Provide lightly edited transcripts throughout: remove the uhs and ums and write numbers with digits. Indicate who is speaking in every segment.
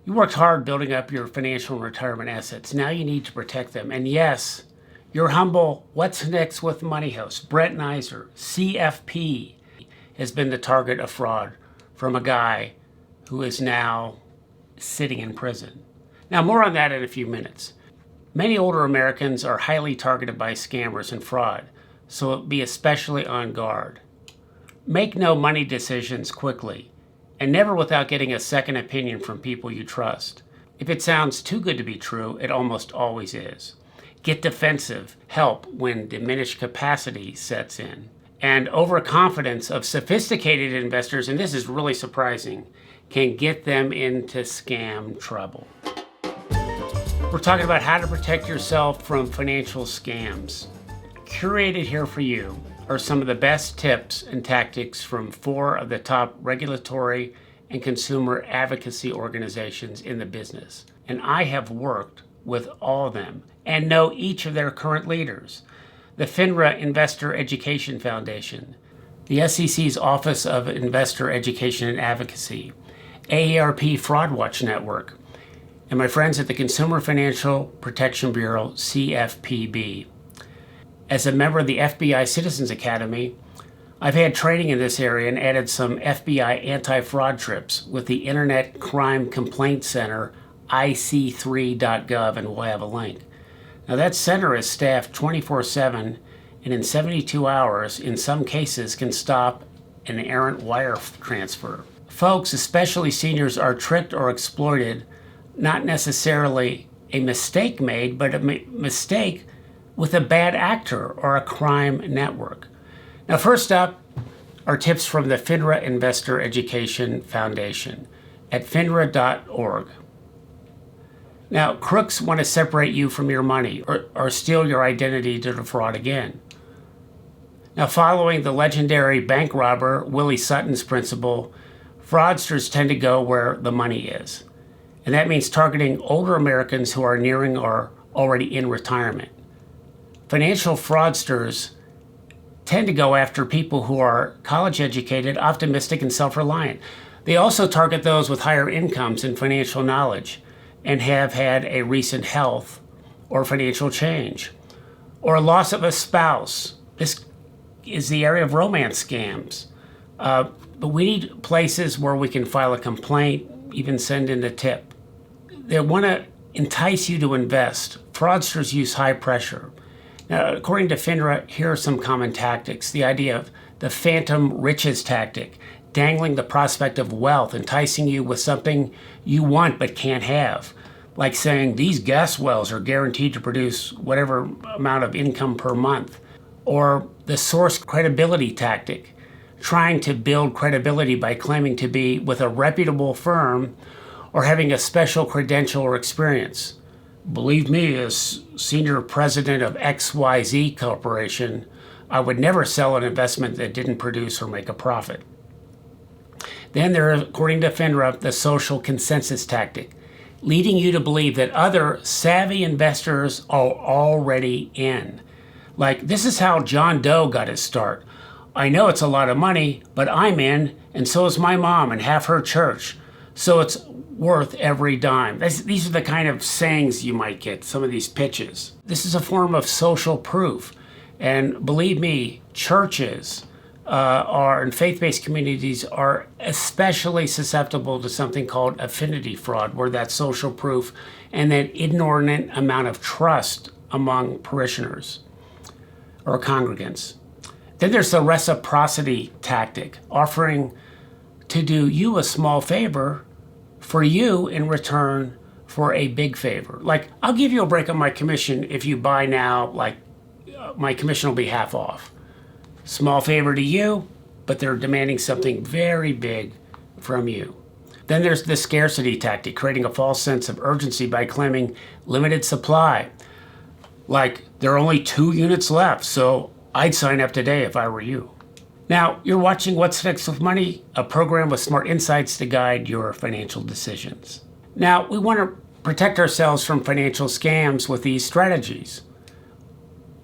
Speaker 1: You worked hard building up your financial and retirement assets. Now you need to protect them. And yes, your humble What's Next with Money host, Brett Neiser, CFP, has been the target of fraud from a guy who is now sitting in prison. Now, more on that in a few minutes. Many older Americans are highly targeted by scammers and fraud, so be especially on guard. Make no money decisions quickly, and never without getting a second opinion from people you trust. If it sounds too good to be true, it almost always is. Get defensive help when diminished capacity sets in. And overconfidence of sophisticated investors, and this is really surprising, can get them into scam trouble. We're talking about how to protect yourself from financial scams. Curated here for you are some of the best tips and tactics from 4 of the top regulatory and consumer advocacy organizations in the business. And I have worked with all of them and know each of their current leaders. The FINRA Investor Education Foundation, the SEC's Office of Investor Education and Advocacy, AARP Fraud Watch Network, and my friends at the Consumer Financial Protection Bureau, CFPB. As a member of the FBI Citizens Academy, I've had training in this area and added some FBI anti-fraud trips with the Internet Crime Complaint Center, IC3.gov, and we'll have a link. Now that center is staffed 24/7 and in 72 hours, in some cases, can stop an errant wire transfer. Folks, especially seniors, are tricked or exploited, not necessarily a mistake made, but a mistake with a bad actor or a crime network. Now, first up are tips from the FINRA Investor Education Foundation at finra.org. Now, crooks want to separate you from your money or steal your identity to defraud again. Now, following the legendary bank robber Willie Sutton's principle, fraudsters tend to go where the money is. And that means targeting older Americans who are nearing or already in retirement. Financial fraudsters tend to go after people who are college educated, optimistic, and self-reliant. They also target those with higher incomes and financial knowledge and have had a recent health or financial change or a loss of a spouse. This is the area of romance scams. But we need places where we can file a complaint, even send in a tip. They want to entice you to invest. Fraudsters use high pressure. Now, according to FINRA, here are some common tactics. The idea of the phantom riches tactic, dangling the prospect of wealth, enticing you with something you want but can't have. Like saying these gas wells are guaranteed to produce whatever amount of income per month. Or the source credibility tactic, trying to build credibility by claiming to be with a reputable firm or having a special credential or experience. Believe me, as senior president of XYZ Corporation, I would never sell an investment that didn't produce or make a profit. Then there, according to FINRA, the social consensus tactic, leading you to believe that other savvy investors are already in. Like, this is how John Doe got his start. I know it's a lot of money, but I'm in, and so is my mom and half her church. So it's worth every dime. These are the kind of sayings you might get, some of these pitches. This is a form of social proof. And believe me, churches and faith-based communities are especially susceptible to something called affinity fraud, where that's social proof and that inordinate amount of trust among parishioners or congregants. Then there's the reciprocity tactic, offering to do you a small favor for you in return for a big favor. Like, I'll give you a break on my commission if you buy now, my commission will be half off. Small favor to you, but they're demanding something very big from you. Then there's the scarcity tactic, creating a false sense of urgency by claiming limited supply. Like, there are only 2 units left, so I'd sign up today if I were you. Now, you're watching What's Next with Money, a program with smart insights to guide your financial decisions. Now, we want to protect ourselves from financial scams with these strategies.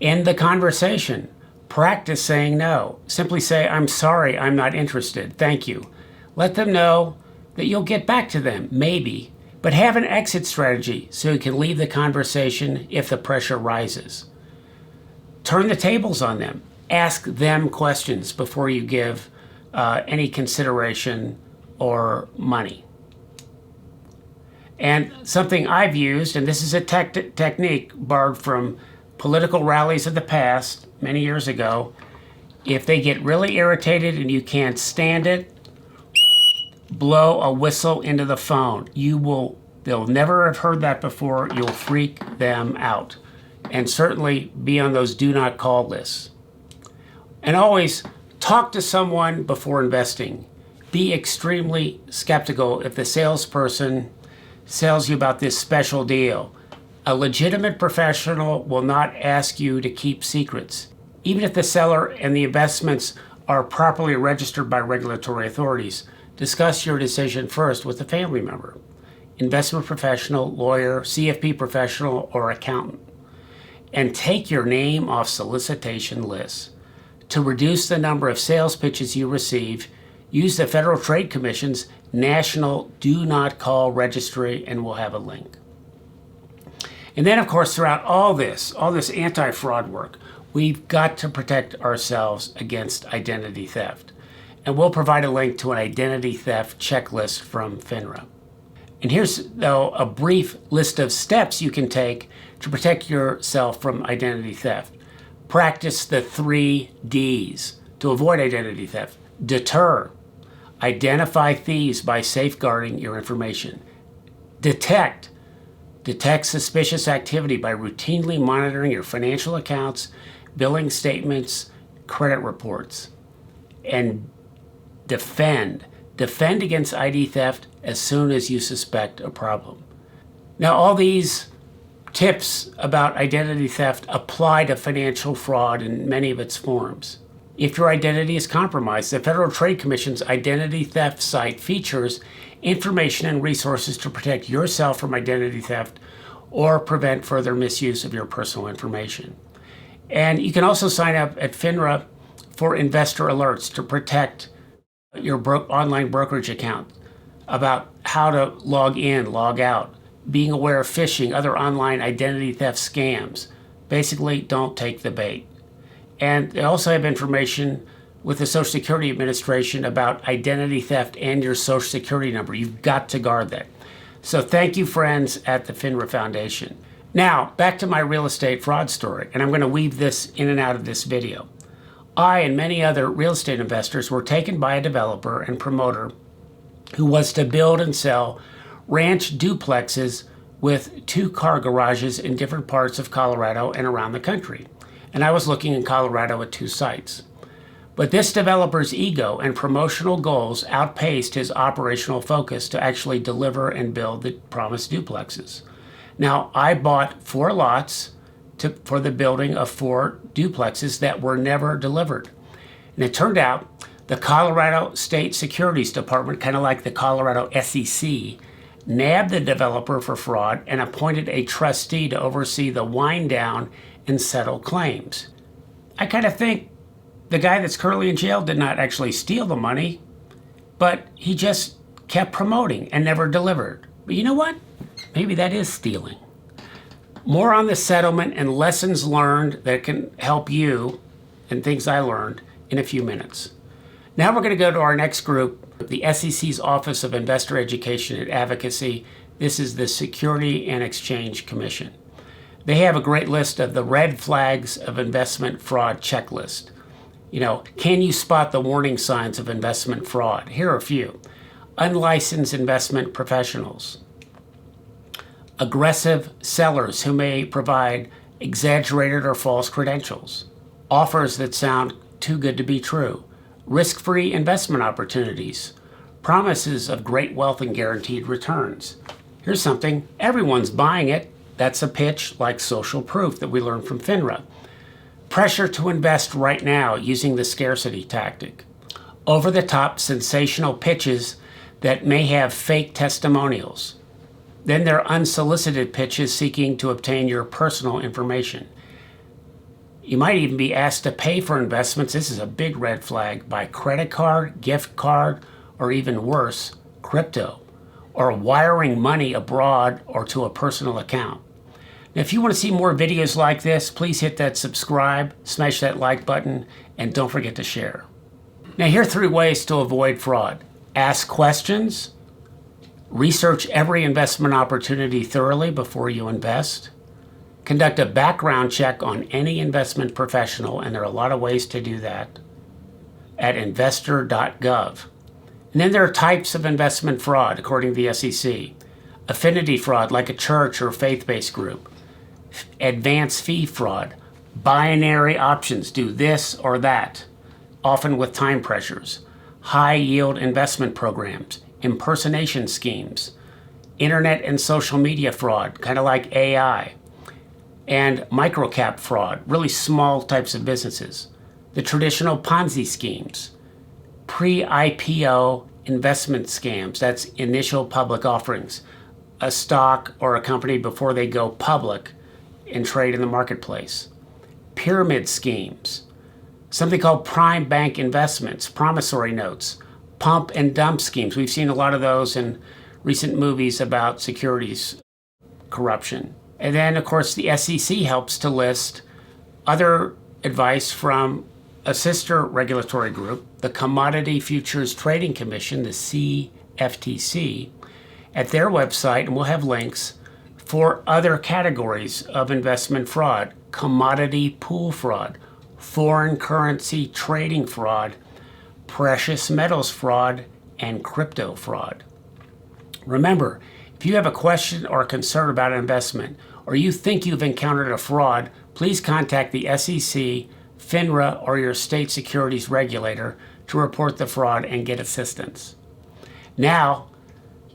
Speaker 1: End the conversation. Practice saying no. Simply say, I'm sorry, I'm not interested. Thank you. Let them know that you'll get back to them, maybe, But have an exit strategy so you can leave the conversation if the pressure rises. Turn the tables on them. Ask them questions before you give any consideration or money. And something I've used, and this is a technique borrowed from political rallies of the past, many years ago. If they get really irritated and you can't stand it, blow a whistle into the phone. They'll never have heard that before. You'll freak them out. And certainly be on those do not call lists. And always talk to someone before investing. Be extremely skeptical if the salesperson sells you about this special deal. A legitimate professional will not ask you to keep secrets, even if the seller and the investments are properly registered by regulatory authorities. Discuss your decision first with a family member, investment professional, lawyer, CFP professional, or accountant. And take your name off solicitation lists. To reduce the number of sales pitches you receive, use the Federal Trade Commission's National Do Not Call Registry, and we'll have a link. And then, of course, throughout all this anti-fraud work, we've got to protect ourselves against identity theft. And we'll provide a link to an identity theft checklist from FINRA. And here's, though, a brief list of steps you can take to protect yourself from identity theft. Practice the 3 Ds to avoid identity theft. Deter. Identify thieves by safeguarding your information. Detect. Detect suspicious activity by routinely monitoring your financial accounts, billing statements, credit reports. And defend. Defend against ID theft as soon as you suspect a problem. Now, all these tips about identity theft apply to financial fraud in many of its forms. If your identity is compromised, the Federal Trade Commission's identity theft site features information and resources to protect yourself from identity theft or prevent further misuse of your personal information. And you can also sign up at FINRA for investor alerts to protect your online brokerage account about how to log in, log out, being aware of phishing, other online identity theft scams. Basically, don't take the bait. And they also have information with the Social Security Administration about identity theft and your Social Security number. You've got to guard that. So thank you, friends at the FINRA Foundation. Now, back to my real estate fraud story, and I'm going to weave this in and out of this video. I and many other real estate investors were taken by a developer and promoter who was to build and sell ranch duplexes with 2-car garages in different parts of Colorado and around the country. And I was looking in Colorado at 2 sites. But this developer's ego and promotional goals outpaced his operational focus to actually deliver and build the promised duplexes. Now, I bought 4 lots for the building of 4 duplexes that were never delivered. And it turned out the Colorado State Securities Department, kind of like the Colorado SEC, nabbed the developer for fraud and appointed a trustee to oversee the wind down and settle claims. I kind of think the guy that's currently in jail did not actually steal the money, but he just kept promoting and never delivered. But you know what? Maybe that is stealing. More on the settlement and lessons learned that can help you and things I learned in a few minutes. Now we're going to go to our next group, the SEC's Office of Investor Education and Advocacy. This is the Securities and Exchange Commission. They have a great list of the red flags of investment fraud checklist. You know, can you spot the warning signs of investment fraud? Here are a few. Unlicensed investment professionals. Aggressive sellers who may provide exaggerated or false credentials. Offers that sound too good to be true. Risk-free investment opportunities. Promises of great wealth and guaranteed returns. Here's something, everyone's buying it. That's a pitch like social proof that we learned from FINRA. Pressure to invest right now using the scarcity tactic. Over-the-top sensational pitches that may have fake testimonials. Then there are unsolicited pitches seeking to obtain your personal information. You might even be asked to pay for investments. This is a big red flag by credit card, gift card, or even worse, crypto. or wiring money abroad or to a personal account. Now, if you want to see more videos like this, please hit that subscribe, smash that like button, and don't forget to share. Now, here are 3 ways to avoid fraud. Ask questions. Research every investment opportunity thoroughly before you invest. Conduct a background check on any investment professional, and there are a lot of ways to do that, at investor.gov. And then there are types of investment fraud, according to the SEC. Affinity fraud, like a church or faith-based group. Advance fee fraud. Binary options, do this or that, often with time pressures. High-yield investment programs. Impersonation schemes. Internet and social media fraud, kind of like AI. And microcap fraud, really small types of businesses. The traditional Ponzi schemes. Pre-IPO investment scams, that's initial public offerings, a stock or a company before they go public and trade in the marketplace. Pyramid schemes, something called prime bank investments, promissory notes, pump and dump schemes. We've seen a lot of those in recent movies about securities corruption. And then, of course, the SEC helps to list other advice from a sister regulatory group, the Commodity Futures Trading Commission, the CFTC, at their website, and we'll have links for other categories of investment fraud: commodity pool fraud, foreign currency trading fraud, precious metals fraud, and crypto fraud. Remember, if you have a question or a concern about an investment, or you think you've encountered a fraud, please contact the SEC, FINRA, or your state securities regulator to report the fraud and get assistance. Now,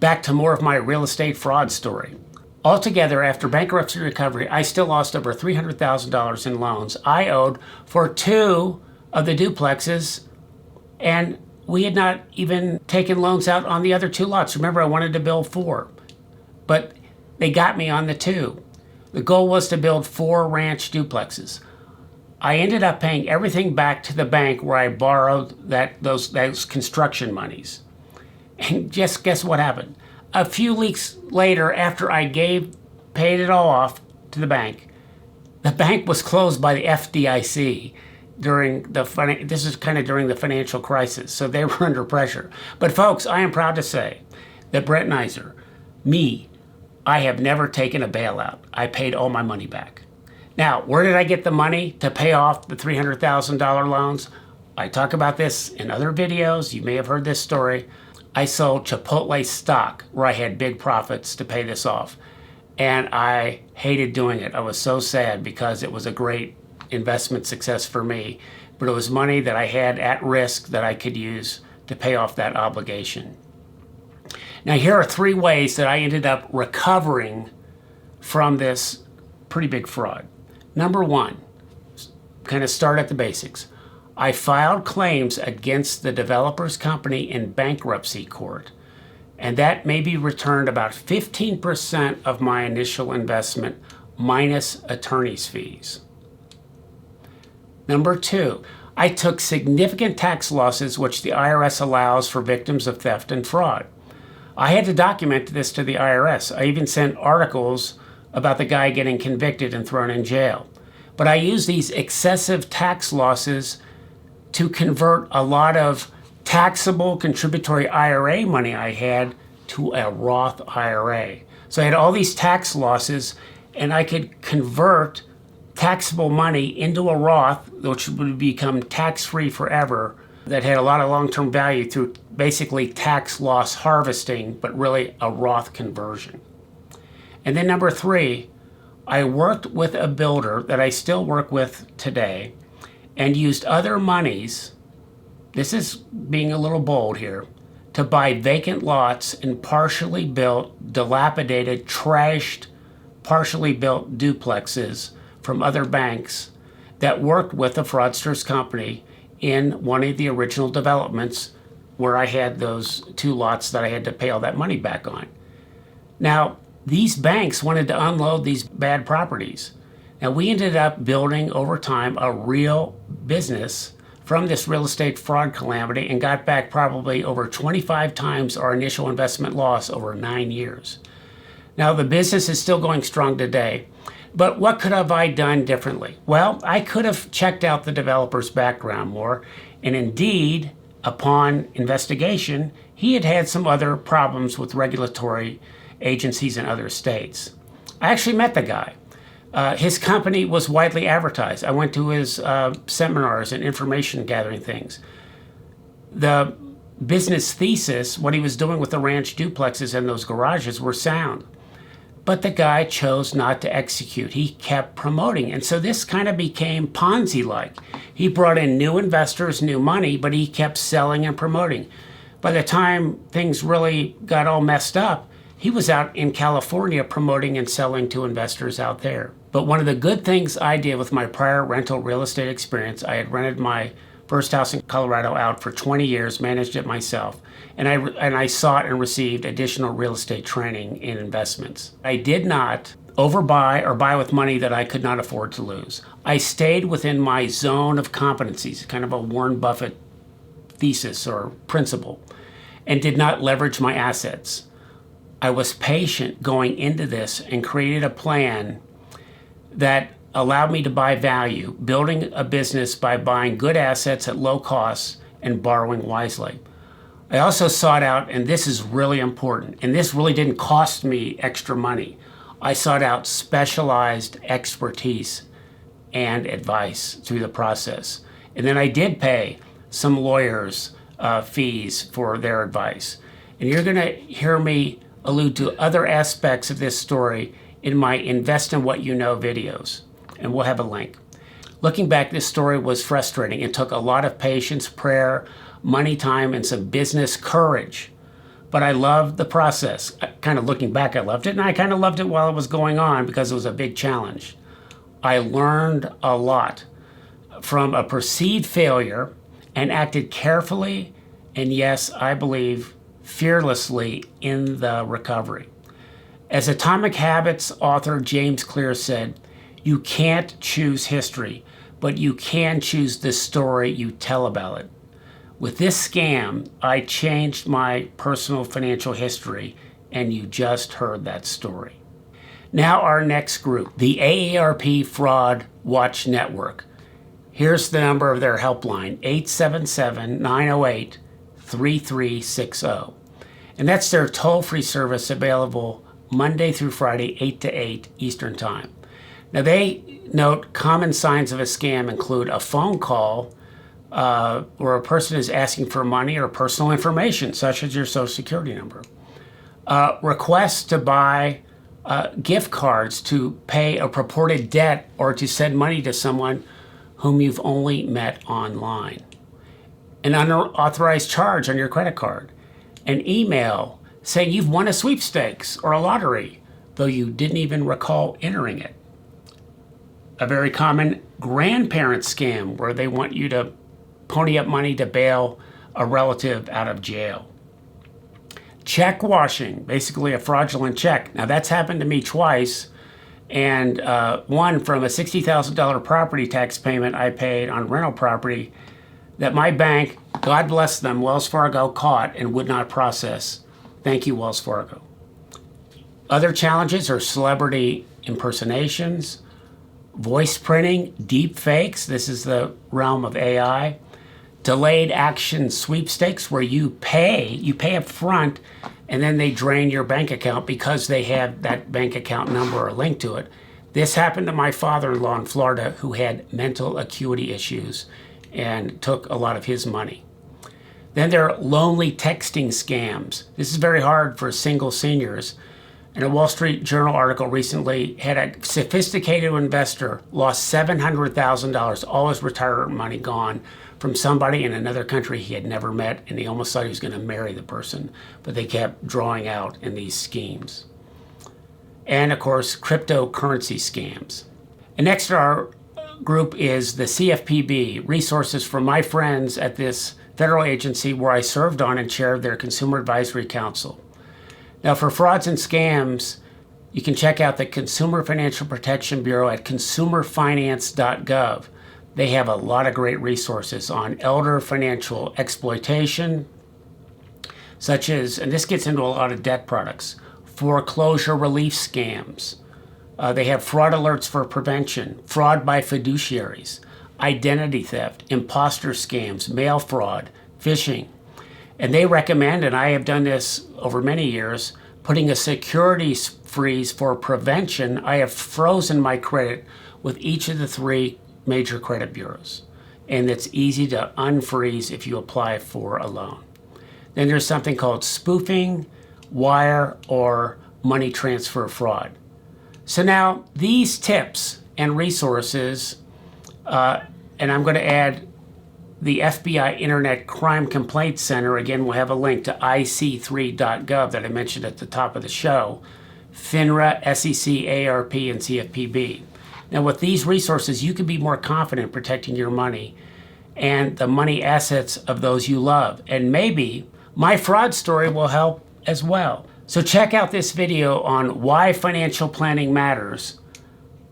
Speaker 1: back to more of my real estate fraud story. Altogether, after bankruptcy recovery, I still lost over $300,000 in loans I owed for 2 of the duplexes, and we had not even taken loans out on the other 2 lots. Remember, I wanted to build 4, but they got me on the 2. The goal was to build 4 ranch duplexes. I ended up paying everything back to the bank where I borrowed those construction monies. And just guess what happened? A few weeks later, after I paid it all off to the bank was closed by the FDIC during this is kind of during the financial crisis, so they were under pressure. But folks, I am proud to say that Brett Neiser, I have never taken a bailout. I paid all my money back. Now, where did I get the money to pay off the $300,000 loans? I talk about this in other videos. You may have heard this story. I sold Chipotle stock where I had big profits to pay this off. And I hated doing it. I was so sad because it was a great investment success for me. But it was money that I had at risk that I could use to pay off that obligation. Now, here are 3 ways that I ended up recovering from this pretty big fraud. Number 1, kind of start at the basics. I filed claims against the developer's company in bankruptcy court, and that maybe returned about 15% of my initial investment minus attorney's fees. Number 2, I took significant tax losses which the IRS allows for victims of theft and fraud. I had to document this to the IRS. I even sent articles about the guy getting convicted and thrown in jail. But I used these excessive tax losses to convert a lot of taxable contributory IRA money I had to a Roth IRA. So I had all these tax losses, and I could convert taxable money into a Roth, which would become tax-free forever, that had a lot of long-term value through basically tax loss harvesting, but really a Roth conversion. And then number 3, I worked with a builder that I still work with today and used other monies, this is being a little bold here, to buy vacant lots in partially built, dilapidated, trashed, partially built duplexes from other banks that worked with the fraudster's company in one of the original developments where I had those 2 lots that I had to pay all that money back on. Now, these banks wanted to unload these bad properties. Now, we ended up building over time a real business from this real estate fraud calamity and got back probably over 25 times our initial investment loss over 9 years. Now, the business is still going strong today, but what could have I done differently? Well, I could have checked out the developer's background more, and indeed, upon investigation, he had had some other problems with regulatory agencies in other states. I actually met the guy. His company was widely advertised. I went to his seminars and information gathering things. The business thesis, what he was doing with the ranch duplexes and those garages, were sound. But the guy chose not to execute. He kept promoting. And so this kind of became Ponzi-like. He brought in new investors, new money, but he kept selling and promoting. By the time things really got all messed up, he was out in California promoting and selling to investors out there. But one of the good things I did with my prior rental real estate experience, I had rented my first house in Colorado out for 20 years, managed it myself, and I sought and received additional real estate training in investments. I did not overbuy or buy with money that I could not afford to lose. I stayed within my zone of competencies, kind of a Warren Buffett thesis or principle, and did not leverage my assets. I was patient going into this and created a plan that allowed me to buy value, building a business by buying good assets at low costs and borrowing wisely. I also sought out, and this is really important, and this really didn't cost me extra money, I sought out specialized expertise and advice through the process. And then I did pay some lawyers fees for their advice. And you're going to hear me allude to other aspects of this story in my Invest in What You Know videos, and we'll have a link. Looking back, this story was frustrating. It took a lot of patience, prayer, money, time, and some business courage. But I loved the process. Kind of looking back, I loved it, and I kind of loved it while it was going on because it was a big challenge. I learned a lot from a perceived failure and acted carefully and, yes, I believe, fearlessly in the recovery. As Atomic Habits author James Clear said, you can't choose history, but you can choose the story you tell about it. With this scam, I changed my personal financial history, and you just heard that story. Now our next group, the AARP Fraud Watch Network. Here's the number of their helpline, 877-908-3360. And that's their toll-free service available Monday through Friday, 8 to 8 Eastern Time. Now they note common signs of a scam include a phone call where a person is asking for money or personal information, such as your Social Security number. Requests to buy gift cards to pay a purported debt or to send money to someone whom you've only met online. An unauthorized charge on your credit card. An email saying you've won a sweepstakes or a lottery, though you didn't even recall entering it. A very common grandparent scam where they want you to pony up money to bail a relative out of jail. Check washing, basically a fraudulent check. Now that's happened to me twice, and one from a $60,000 property tax payment I paid on rental property that my bank, God bless them, Wells Fargo, caught and would not process. Thank you, Wells Fargo. Other challenges are celebrity impersonations, voice printing, deep fakes, this is the realm of AI, delayed action sweepstakes where you pay up front and then they drain your bank account because they have that bank account number or link to it. This happened to my father-in-law in Florida who had mental acuity issues and took a lot of his money. Then there are lonely texting scams. This is very hard for single seniors. And a Wall Street Journal article recently had a sophisticated investor lost $700,000, all his retirement money gone from somebody in another country he had never met, and he almost thought he was going to marry the person, but they kept drawing out in these schemes. And of course, cryptocurrency scams. And next to our group is the CFPB, resources from my friends at this federal agency where I served on and chaired their Consumer Advisory Council. Now, for frauds and scams, you can check out the Consumer Financial Protection Bureau at consumerfinance.gov. They have a lot of great resources on elder financial exploitation, such as, and this gets into a lot of debt products, foreclosure relief scams. They have fraud alerts for prevention, fraud by fiduciaries, identity theft, imposter scams, mail fraud, phishing. And they recommend, and I have done this over many years, putting a securities freeze for prevention. I have frozen my credit with each of the 3 major credit bureaus. And it's easy to unfreeze if you apply for a loan. Then there's something called spoofing, wire, or money transfer fraud. So now these tips and resources, and I'm going to add the FBI Internet Crime Complaint Center. Again, we'll have a link to ic3.gov that I mentioned at the top of the show, FINRA, SEC, AARP, and CFPB. Now, with these resources, you can be more confident protecting your money and the money assets of those you love. And maybe my fraud story will help as well. So check out this video on why financial planning matters,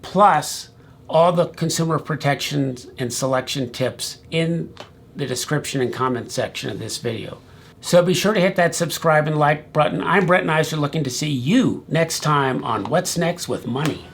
Speaker 1: plus all the consumer protections and selection tips in the description and comment section of this video. So be sure to hit that subscribe and like button. I'm Brett Neiser, looking to see you next time on What's Next with Money.